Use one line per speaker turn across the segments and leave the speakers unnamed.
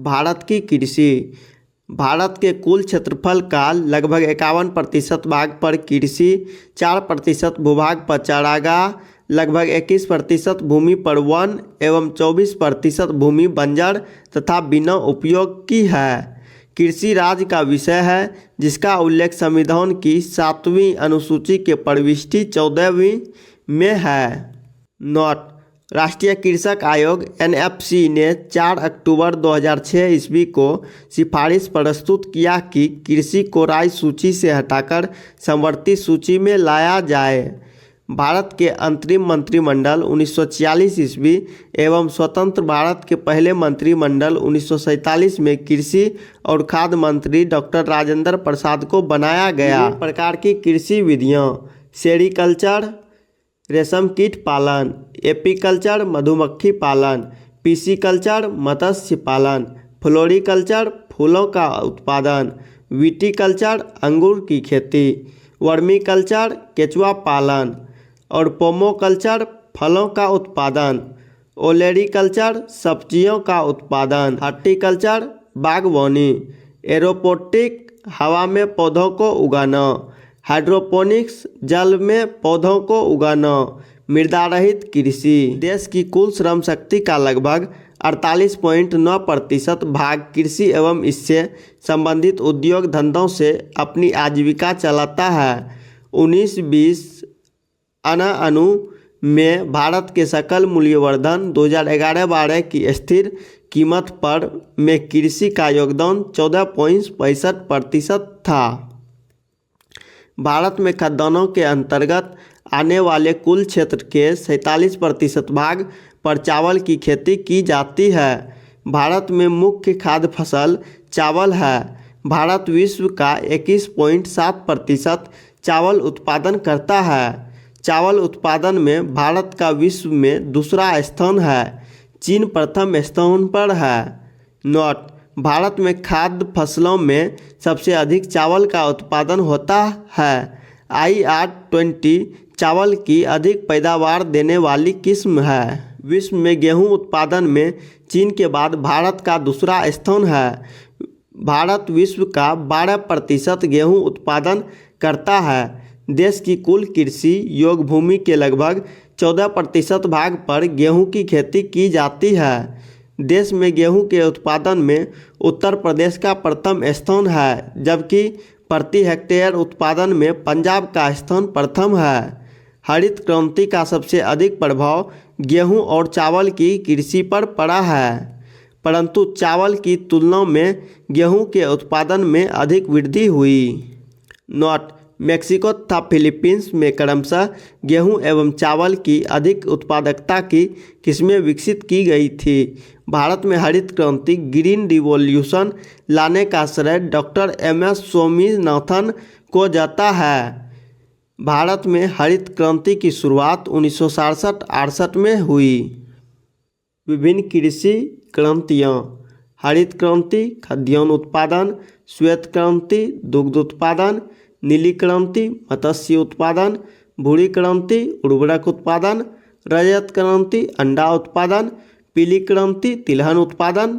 भारत की कृषि। भारत के कुल क्षेत्रफल का लगभग 51% भाग पर कृषि, 4% भूभाग पर चारागाह, लगभग 21% भूमि पर वन एवं 24% भूमि बंजर तथा बिना उपयोग की है। कृषि राज्य का विषय है जिसका उल्लेख संविधान की 7वीं अनुसूची के प्रविष्टि 14वीं में है। नोट: राष्ट्रीय कृषक आयोग (NFC) ने 4 अक्टूबर 2006 ईस्वी को सिफारिश प्रस्तुत किया कि कृषि को राज्य सूची से हटाकर समवर्ती सूची में लाया जाए। भारत के अंतरिम मंत्रिमंडल 1946 ईस्वी एवं स्वतंत्र भारत के पहले मंत्रिमंडल 1947 में कृषि और खाद्य मंत्री डॉक्टर राजेंद्र प्रसाद को बनाया गया। विभिन्न प्रकार की कृषि विधियाँ: सेरीकल्चर रेशम कीट पालन, एपीकल्चर मधुमक्खी पालन, पिसीकल्चर मत्स्य पालन, फ्लोरीकल्चर फूलों का उत्पादन, विटीकल्चर अंगूर की खेती, वर्मीकल्चर केचुआ पालन और पोमोकल्चर फलों का उत्पादन, ओलेरीकल्चर सब्जियों का उत्पादन, हॉर्टिकल्चर बागवानी, एरोपोनिक हवा में पौधों को उगाना, हाइड्रोपोनिक्स जल में पौधों को उगाना, मृदा रहित कृषि। देश की कुल श्रम शक्ति का लगभग 48.9% भाग कृषि एवं इससे संबंधित उद्योग धंधों से अपनी आजीविका चलाता है। 19-20 अनु में भारत के सकल मूल्यवर्धन 2011-12 की स्थिर कीमत पर में कृषि का योगदान 14.65% था। भारत में खाद्यान्नों के अंतर्गत आने वाले कुल क्षेत्र के 47% भाग पर चावल की खेती की जाती है। भारत में मुख्य खाद्य फसल चावल है। भारत विश्व का 21.7% चावल उत्पादन करता है। चावल उत्पादन में भारत का विश्व में दूसरा स्थान है। चीन प्रथम स्थान पर है। नोट: भारत में खाद्य फसलों में सबसे अधिक चावल का उत्पादन होता है। IR-20 चावल की अधिक पैदावार देने वाली किस्म है। विश्व में गेहूं उत्पादन में चीन के बाद भारत का दूसरा स्थान है। भारत विश्व का 12% गेहूं उत्पादन करता है। देश की कुल कृषि योग्य भूमि के लगभग 14% भाग पर गेहूं की खेती की जाती है। देश में गेहूं के उत्पादन में उत्तर प्रदेश का प्रथम स्थान है, जबकि प्रति हेक्टेयर उत्पादन में पंजाब का स्थान प्रथम है। हरित क्रांति का सबसे अधिक प्रभाव गेहूं और चावल की कृषि पर पड़ा है, परंतु चावल की तुलना में गेहूं के उत्पादन में अधिक वृद्धि हुई। नोट: मेक्सिको तथा फिलीपींस में क्रमशः गेहूं एवं चावल की अधिक उत्पादकता की किस्में विकसित की गई थी। भारत में हरित क्रांति ग्रीन रिवॉल्यूशन लाने का श्रेय डॉक्टर MS स्वामीनाथन को जाता है। भारत में हरित क्रांति की शुरुआत 1967-68 में हुई। विभिन्न कृषि क्रांतियाँ: हरित क्रांति खाद्यान्न उत्पादन, श्वेत क्रांति दुग्ध उत्पादन, नीली क्रांति मत्स्य उत्पादन, भूरी क्रांति उर्वरक उत्पादन, रजत क्रांति अंडा उत्पादन, पीली क्रांति तिलहन उत्पादन,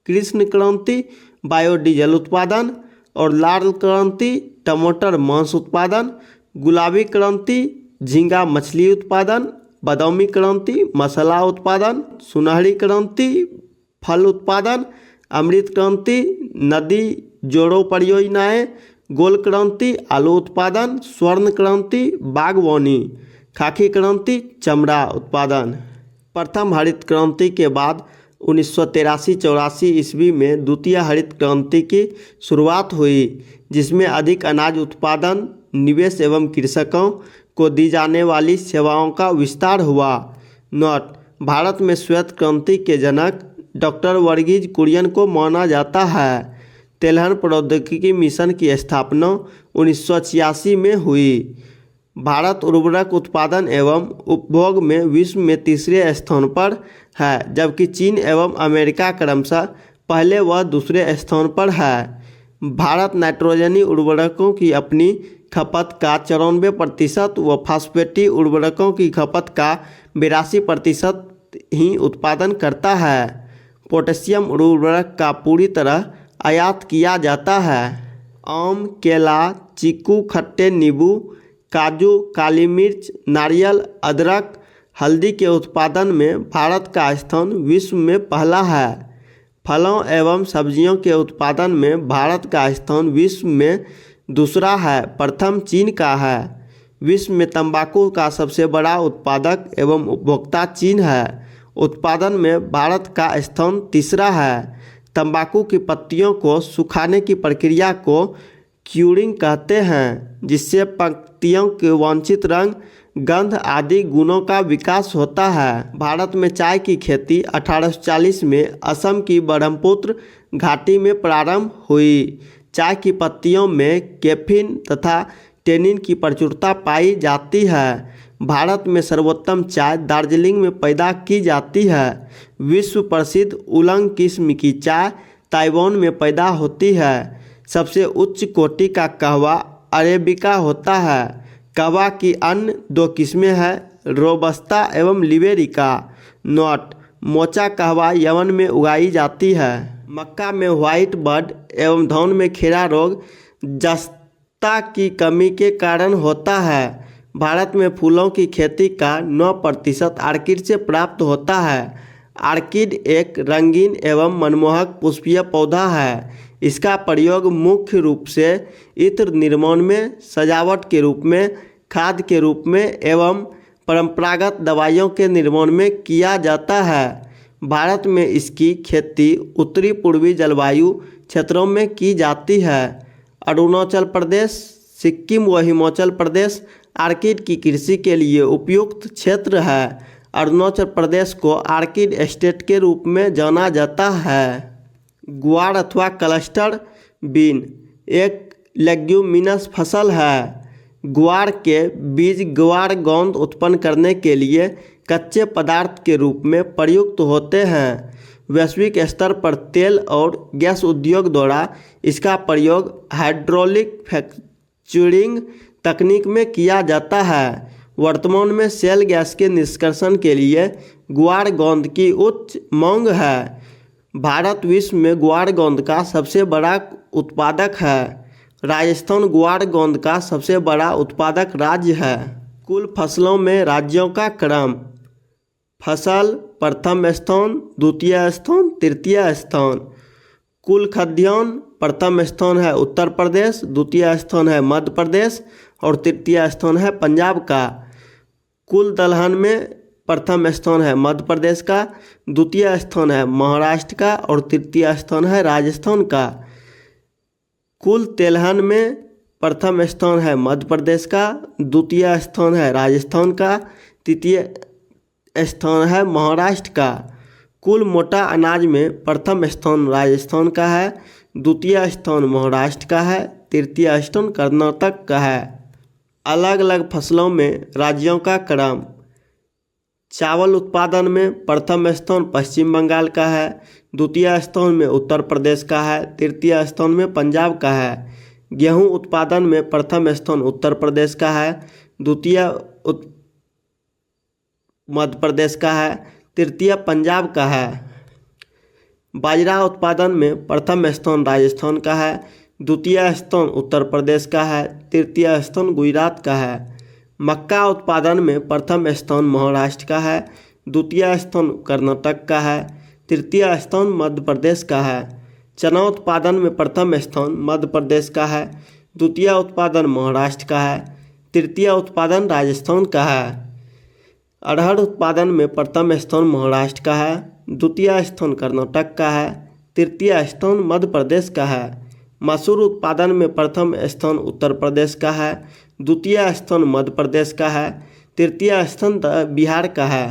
कृष्ण क्रांति बायोडीजल उत्पादन और लाल क्रांति टमाटर मांस उत्पादन, गुलाबी क्रांति झींगा मछली उत्पादन, बादामी क्रांति मसाला उत्पादन, सुनहरी क्रांति फल उत्पादन, अमृत क्रांति नदी जोड़ों परियोजनाएं, गोल क्रांति आलू उत्पादन, स्वर्ण क्रांति बागवानी, खाकी क्रांति चमड़ा उत्पादन। प्रथम हरित क्रांति के बाद 1983-84 ईस्वी में द्वितीय हरित क्रांति की शुरुआत हुई, जिसमें अधिक अनाज उत्पादन, निवेश एवं कृषकों को दी जाने वाली सेवाओं का विस्तार हुआ। नोट: भारत में श्वेत क्रांति के जनक डॉक्टर वर्गीज कुरियन को माना जाता है। तेलहन प्रौद्योगिकी मिशन की स्थापना 1986 में हुई। भारत उर्वरक उत्पादन एवं उपभोग में विश्व में तीसरे स्थान पर है, जबकि चीन एवं अमेरिका क्रमशः पहले व दूसरे स्थान पर है। भारत नाइट्रोजनी उर्वरकों की अपनी खपत का 94% व फास्फेटी उर्वरकों की खपत का 82% ही उत्पादन करता है। पोटेशियम उर्वरक का पूरी तरह आयात किया जाता है। आम, केला, चीकू, खट्टे नींबू, काजू, काली मिर्च, नारियल, अदरक, हल्दी के उत्पादन में भारत का स्थान विश्व में पहला है। फलों एवं सब्जियों के उत्पादन में भारत का स्थान विश्व में दूसरा है, प्रथम चीन का है। विश्व में तंबाकू का सबसे बड़ा उत्पादक एवं उपभोक्ता चीन है। उत्पादन में भारत का स्थान तीसरा है। तंबाकू की पत्तियों को सुखाने की प्रक्रिया को क्यूरिंग कहते हैं, जिससे पत्तियों के वांछित रंग, गंध आदि गुणों का विकास होता है। भारत में चाय की खेती 1840 में असम की ब्रह्मपुत्र घाटी में प्रारंभ हुई। चाय की पत्तियों में कैफीन तथा टेनिन की प्रचुरता पाई जाती है। भारत में सर्वोत्तम चाय दार्जिलिंग में पैदा की जाती है। विश्व प्रसिद्ध उलंग किस्म की चाय ताइवान में पैदा होती है। सबसे उच्च कोटि का कहवा अरेबिका होता है। कहवा की अन्य दो किस्में हैं, रोबस्ता एवं लिबेरिका। नोट: मोचा कहवा यमन में उगाई जाती है। मक्का में व्हाइट बड एवं धान में खीरा रोग जस्ता की कमी के कारण होता है। भारत में फूलों की खेती का 9% आर्किड से प्राप्त होता है। आर्किड एक रंगीन एवं मनमोहक पुष्पीय पौधा है। इसका प्रयोग मुख्य रूप से इत्र निर्माण में, सजावट के रूप में, खाद के रूप में एवं परंपरागत दवाइयों के निर्माण में किया जाता है। भारत में इसकी खेती उत्तरी पूर्वी जलवायु क्षेत्रों में की जाती है। अरुणाचल प्रदेश, सिक्किम व हिमाचल प्रदेश आर्किड की कृषि के लिए उपयुक्त क्षेत्र है। अरुणाचल प्रदेश को आर्किड स्टेट के रूप में जाना जाता है। ग्वार अथवा क्लस्टर बीन एक लेग्यूमिनस फसल है। ग्वार के बीज ग्वार गोंद उत्पन्न करने के लिए कच्चे पदार्थ के रूप में प्रयुक्त होते हैं। वैश्विक स्तर पर तेल और गैस उद्योग द्वारा इसका प्रयोग हाइड्रोलिक फ्रैक्चरिंग तकनीक में किया जाता है। वर्तमान में शेल गैस के निष्कर्षण के लिए ग्वार गोंद की उच्च मांग है। भारत विश्व में ग्वार गोंद का सबसे बड़ा उत्पादक है। राजस्थान ग्वार गोंद का सबसे बड़ा उत्पादक राज्य है। कुल फसलों में राज्यों का क्रम: फसल प्रथम स्थान, द्वितीय स्थान, तृतीय स्थान। कुल खाद्यान्न प्रथम स्थान है उत्तर प्रदेश, द्वितीय स्थान है मध्य प्रदेश और तृतीय स्थान है पंजाब का। कुल दलहन में प्रथम स्थान है मध्य प्रदेश का, द्वितीय स्थान है महाराष्ट्र का और तृतीय स्थान है राजस्थान का। कुल तेलहन में प्रथम स्थान है मध्य प्रदेश का, द्वितीय स्थान है राजस्थान का, तृतीय स्थान है महाराष्ट्र का। कुल मोटा अनाज में प्रथम स्थान राजस्थान का है, द्वितीय स्थान महाराष्ट्र का है, तृतीय स्थान कर्नाटक का है। अलग अलग फसलों में राज्यों का क्रम: चावल उत्पादन में प्रथम स्थान पश्चिम बंगाल का है, द्वितीय स्थान में उत्तर प्रदेश का है, तृतीय स्थान में पंजाब का है। गेहूं उत्पादन में प्रथम स्थान उत्तर प्रदेश का है, द्वितीय मध्य प्रदेश का है, तृतीय पंजाब का है। बाजरा उत्पादन में प्रथम स्थान राजस्थान का है, द्वितीय स्थान उत्तर प्रदेश का है, तृतीय स्थान गुजरात का है। मक्का उत्पादन में प्रथम स्थान महाराष्ट्र का है, द्वितीय स्थान कर्नाटक का है, तृतीय स्थान मध्य प्रदेश का है। चना उत्पादन में प्रथम स्थान मध्य प्रदेश का है, द्वितीय उत्पादन महाराष्ट्र का है, तृतीय उत्पादन राजस्थान का है। अरहर उत्पादन में प्रथम स्थान महाराष्ट्र का है, द्वितीय स्थान कर्नाटक का है, तृतीय स्थान मध्य प्रदेश का है। मसूर उत्पादन में प्रथम स्थान उत्तर प्रदेश का है, द्वितीय स्थान मध्य प्रदेश का है, तृतीय स्थान बिहार का है।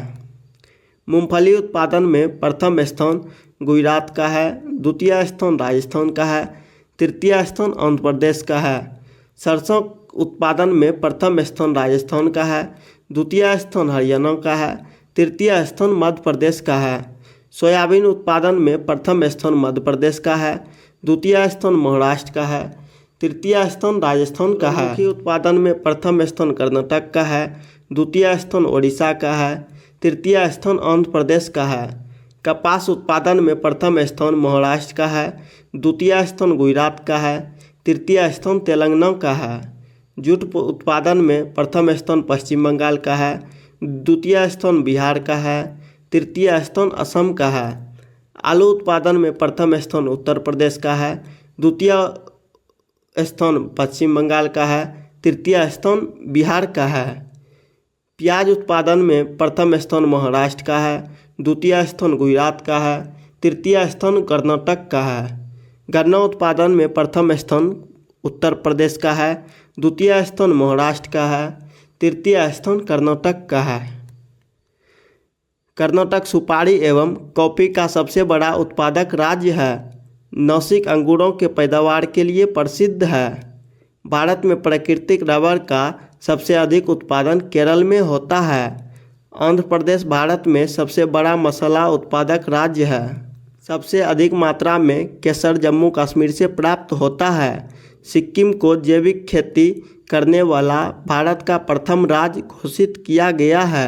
मूंगफली उत्पादन में प्रथम स्थान गुजरात का है, द्वितीय स्थान राजस्थान का है, तृतीय स्थान आंध्र प्रदेश का है। सरसों उत्पादन में प्रथम स्थान राजस्थान का है, द्वितीय स्थान हरियाणा का है, तृतीय स्थान मध्य प्रदेश का है। सोयाबीन उत्पादन में प्रथम स्थान मध्य प्रदेश का है, द्वितीय स्थान महाराष्ट्र का है, तृतीय स्थान राजस्थान का है। सूर्यमुखी उत्पादन में प्रथम स्थान कर्नाटक का है, द्वितीय स्थान ओडिशा का है, तृतीय स्थान आंध्र प्रदेश का है। कपास उत्पादन में प्रथम स्थान महाराष्ट्र का है, द्वितीय स्थान गुजरात का है, तृतीय स्थान तेलंगाना का है। जूट उत्पादन में प्रथम स्थान पश्चिम बंगाल का है, द्वितीय स्थान बिहार का है, तृतीय स्थान असम का है। आलू उत्पादन में प्रथम स्थान उत्तर प्रदेश का है, द्वितीय स्थान पश्चिम बंगाल का है, तृतीय स्थान बिहार का है। प्याज उत्पादन में प्रथम स्थान महाराष्ट्र का है, द्वितीय स्थान गुजरात का है, तृतीय स्थान कर्नाटक का है। गन्ना उत्पादन में प्रथम स्थान उत्तर प्रदेश का है, द्वितीय स्थान महाराष्ट्र का है, तृतीय स्थान कर्नाटक का है। कर्नाटक सुपारी एवं कॉफ़ी का सबसे बड़ा उत्पादक राज्य है। नासिक अंगूरों के पैदावार के लिए प्रसिद्ध है। भारत में प्राकृतिक रबर का सबसे अधिक उत्पादन केरल में होता है। आंध्र प्रदेश भारत में सबसे बड़ा मसाला उत्पादक राज्य है। सबसे अधिक मात्रा में केसर जम्मू कश्मीर से प्राप्त होता है। सिक्किम को जैविक खेती करने वाला भारत का प्रथम राज्य घोषित किया गया है।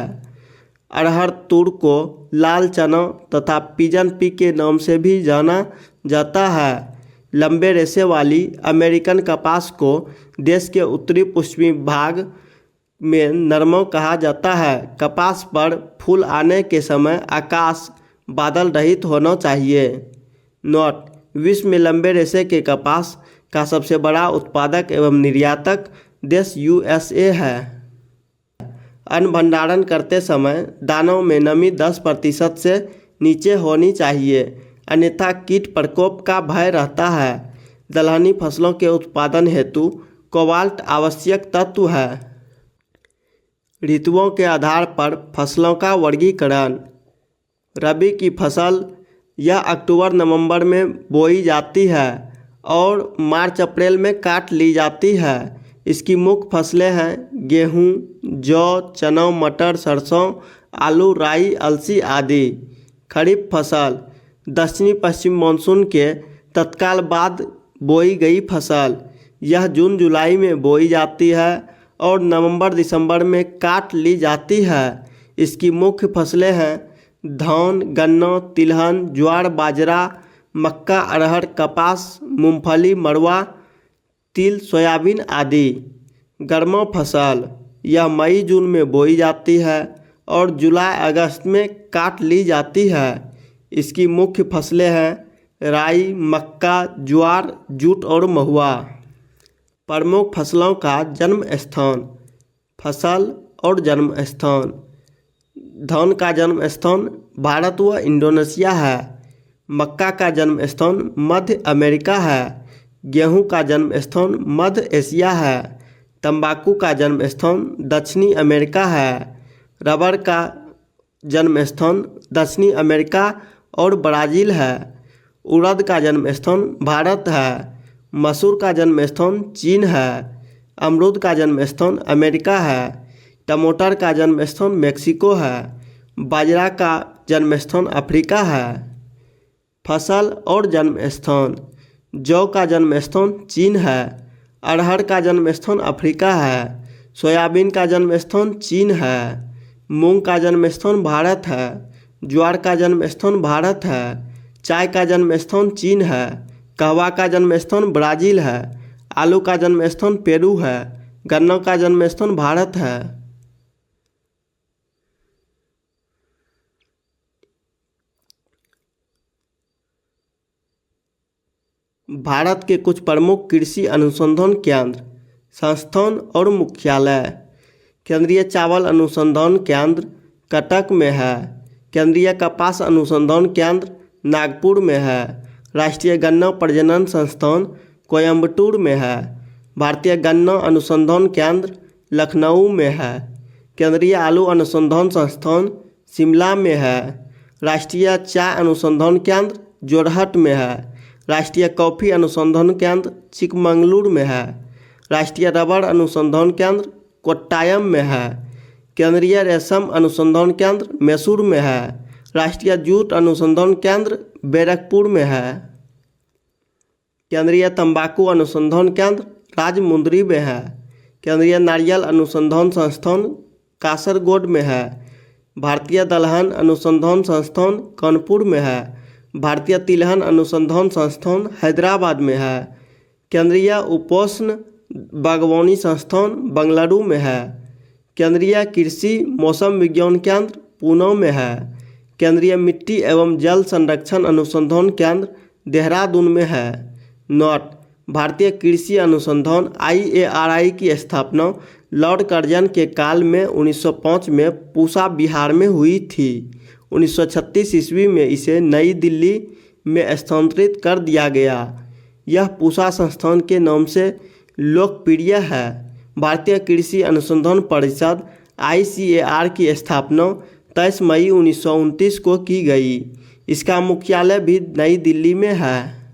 अरहर तूर को लाल चना तथा पिजन पी के नाम से भी जाना जाता है। लंबे रेशे वाली अमेरिकन कपास को देश के उत्तरी पश्चिमी भाग में नरमो कहा जाता है। कपास पर फूल आने के समय आकाश बादल रहित होना चाहिए। नोट: विश्व में लंबे रेशे के कपास का सबसे बड़ा उत्पादक एवं निर्यातक देश USA है। अन्न भंडारण करते समय दानों में नमी 10% से नीचे होनी चाहिए, अन्यथा कीट प्रकोप का भय रहता है। दलहनी फसलों के उत्पादन हेतु कोबाल्ट आवश्यक तत्व है। ऋतुओं के आधार पर फसलों का वर्गीकरण: रबी की फसल यह अक्टूबर नवंबर में बोई जाती है और मार्च अप्रैल में काट ली जाती है। इसकी मुख्य फसलें हैं गेहूँ, जौ, चना, मटर, सरसों, आलू, राई, अलसी आदि। खरीफ फसल दक्षिणी पश्चिम मानसून के तत्काल बाद बोई गई फसल। यह जून जुलाई में बोई जाती है और नवंबर दिसंबर में काट ली जाती है। इसकी मुख्य फसलें हैं धान, गन्ना, तिलहन, ज्वार, बाजरा, मक्का, अरहर, कपास, मूंगफली, मड़ुआ, तिल, सोयाबीन आदि। गर्मा फसल यह मई जून में बोई जाती है और जुलाई अगस्त में काट ली जाती है। इसकी मुख्य फसलें हैं राई, मक्का, ज्वार, जूट और महुआ। प्रमुख फसलों का जन्म स्थान। फसल और जन्म स्थान: धान का जन्म स्थान भारत व इंडोनेशिया है। मक्का का जन्म स्थान मध्य अमेरिका है। गेहूं का जन्म स्थान मध्य एशिया है। तंबाकू का जन्म स्थान दक्षिणी अमेरिका है। रबर का जन्म स्थान दक्षिणी अमेरिका और ब्राज़ील है। उड़द का जन्म स्थान भारत है। मसूर का जन्म स्थान चीन है। अमरूद का जन्म स्थान अमेरिका है। टमाटर का जन्म स्थान मेक्सिको है। बाजरा का जन्म स्थान अफ्रीका है। फसल और जन्म स्थान: जौ का जन्म स्थान चीन है। अरहर का जन्म स्थान अफ्रीका है। सोयाबीन का जन्म स्थान चीन है। मूंग का जन्म स्थान भारत है। ज्वार का जन्म स्थान भारत है। चाय का जन्म स्थान चीन है। कहवा का जन्म स्थान ब्राज़ील है। आलू का जन्म स्थान पेरू है। गन्ना का जन्म स्थान भारत है। भारत के कुछ प्रमुख कृषि अनुसंधान केंद्र, संस्थान और मुख्यालय: केंद्रीय चावल अनुसंधान केंद्र कटक में है। केंद्रीय कपास अनुसंधान केंद्र नागपुर में है। राष्ट्रीय गन्ना प्रजनन संस्थान कोयम्बटूर में है। भारतीय गन्ना अनुसंधान केंद्र लखनऊ में है। केंद्रीय आलू अनुसंधान संस्थान शिमला में है। राष्ट्रीय चाय अनुसंधान केंद्र जोरहट में है। राष्ट्रीय कॉफ़ी अनुसंधान केंद्र चिकमंगलुरु में है। राष्ट्रीय रबर अनुसंधान केंद्र कोट्टायम में है। केंद्रीय रेशम अनुसंधान केंद्र मैसूर में है। राष्ट्रीय जूट अनुसंधान केंद्र बैरकपुर में है। केंद्रीय तंबाकू अनुसंधान केंद्र राजमुंदरी में है। केंद्रीय नारियल अनुसंधान संस्थान कासरगोड में है। भारतीय दलहन अनुसंधान संस्थान कानपुर में है। भारतीय तिलहन अनुसंधान संस्थान हैदराबाद में है। केंद्रीय उपोष्ण बागवानी संस्थान बेंगलुरु में है। केंद्रीय कृषि मौसम विज्ञान केंद्र पुणे में है। केंद्रीय मिट्टी एवं जल संरक्षण अनुसंधान केंद्र देहरादून में है। नोट: भारतीय कृषि अनुसंधान IARI की स्थापना लॉर्ड कर्जन के काल में 1905 में पूसा बिहार में हुई थी। 1936 ईस्वी में इसे नई दिल्ली में स्थानांतरित कर दिया गया। यह पूसा संस्थान के नाम से लोकप्रिय है। भारतीय कृषि अनुसंधान परिषद ICAR की स्थापना 23 मई 1929 को की गई। इसका मुख्यालय भी नई दिल्ली में है।